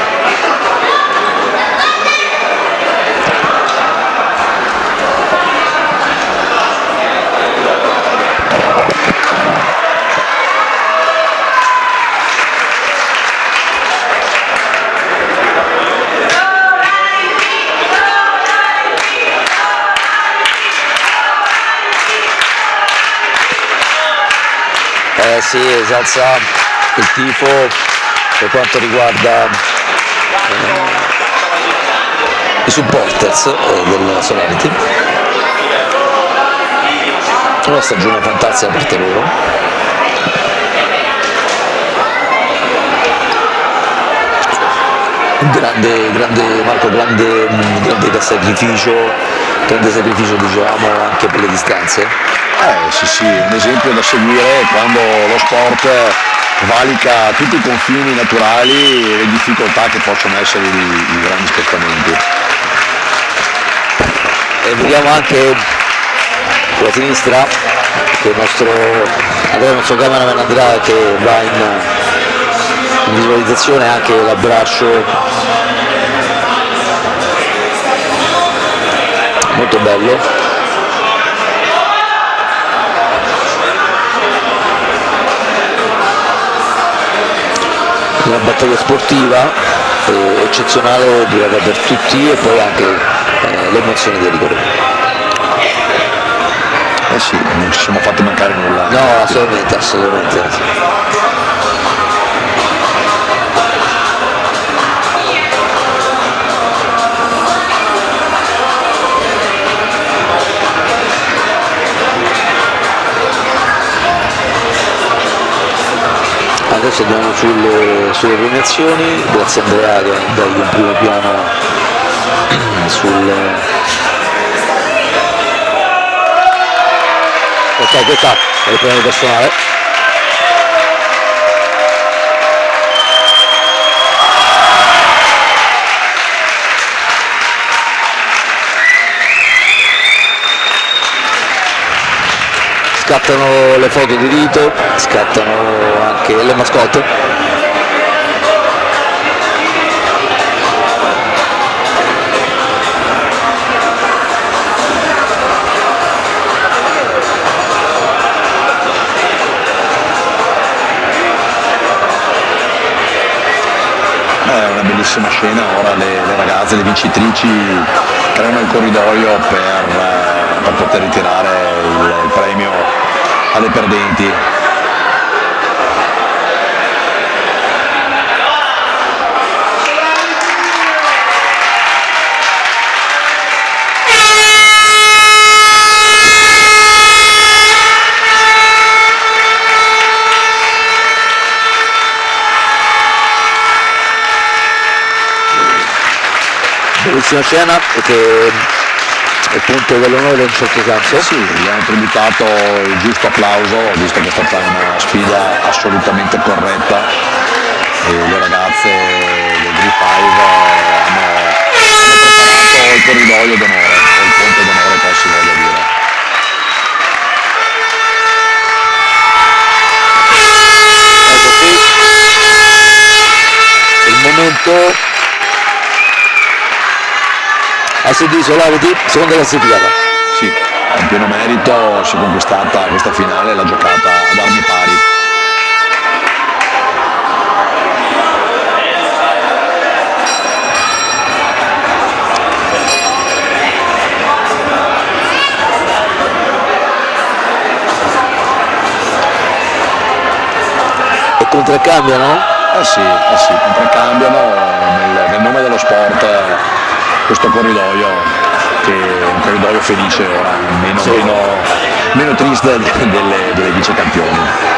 Si esalza il tifo per quanto riguarda i supporters del Solarity. Una stagione fantastica da parte loro. Grande sacrificio diciamo anche per le distanze. Sì, un esempio da seguire quando lo sport valica tutti i confini naturali e le difficoltà che possono essere i grandi spostamenti. E vediamo anche sulla sinistra che il nostro cameraman Andrea che va in visualizzazione anche l'abbraccio molto bello. Una battaglia sportiva eccezionale, durata per tutti e poi anche l'emozione dei rigori. Sì, non ci siamo fatti mancare nulla. No, assolutamente. Adesso andiamo sulle premiazioni, grazie a Andrea che dagli in primo piano ok, questa è il premio personale. Scattano le foto di rito, scattano anche le mascotte. È una bellissima scena, ora le ragazze, le vincitrici creano il corridoio per poter ritirare il premio alle perdenti. Bellissima scena che il punto dell'onore in un certo senso. Sì, gli hanno tributato il giusto applauso, visto che è stata una sfida assolutamente corretta e le ragazze del Group 5 hanno preparato il corridoio d'onore, o il ponte d'onore che si voglia dire. Ecco qui il momento a Sediso Laviti, seconda classificata. Sì, in pieno merito si è conquistata questa finale e l'ha giocata ad armi pari. E contraccambiano? Sì, contraccambiano nel nome dello sport questo corridoio, che è un corridoio felice ora, meno triste delle vice campioni.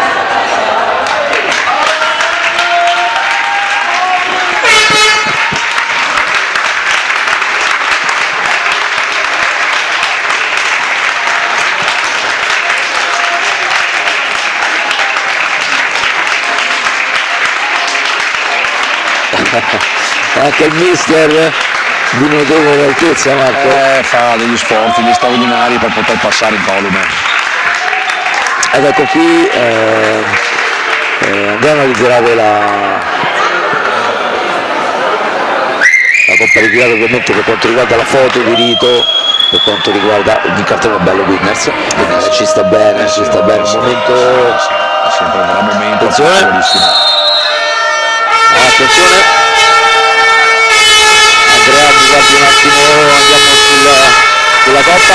Anche il mister di notevole altezza, Marco. Fa degli sforzi straordinari per poter passare in colume. Ed ecco qui andiamo a ritirare la coppa ritirata ovviamente per quanto riguarda la foto di rito, per quanto riguarda il cartone bello Winners, ci sta bene, un momento, È sempre un gran momento. attenzione, attenzione. Andrea, mi guardi un attimo, andiamo sulla coppa.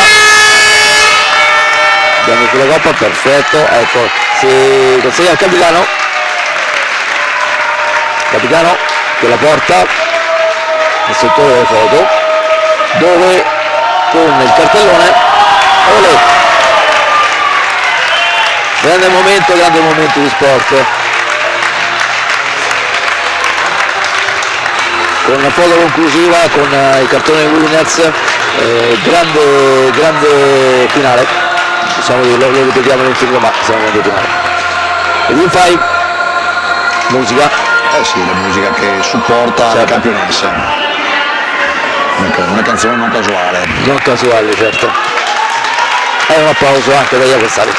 Andiamo sulla coppa, perfetto, ecco, si consegna al capitano che la porta nel settore delle foto, dove con il cartellone, olè, grande momento di sport. Con una foto conclusiva, con il cartone Winners, grande finale, diciamo che lo ripetiamo all'infinito, ma siamo andati finale. E tu fai musica? Sì, la musica che supporta le campionesse. Una canzone non casuale. Non casuale, certo. E un applauso anche dagli avversari.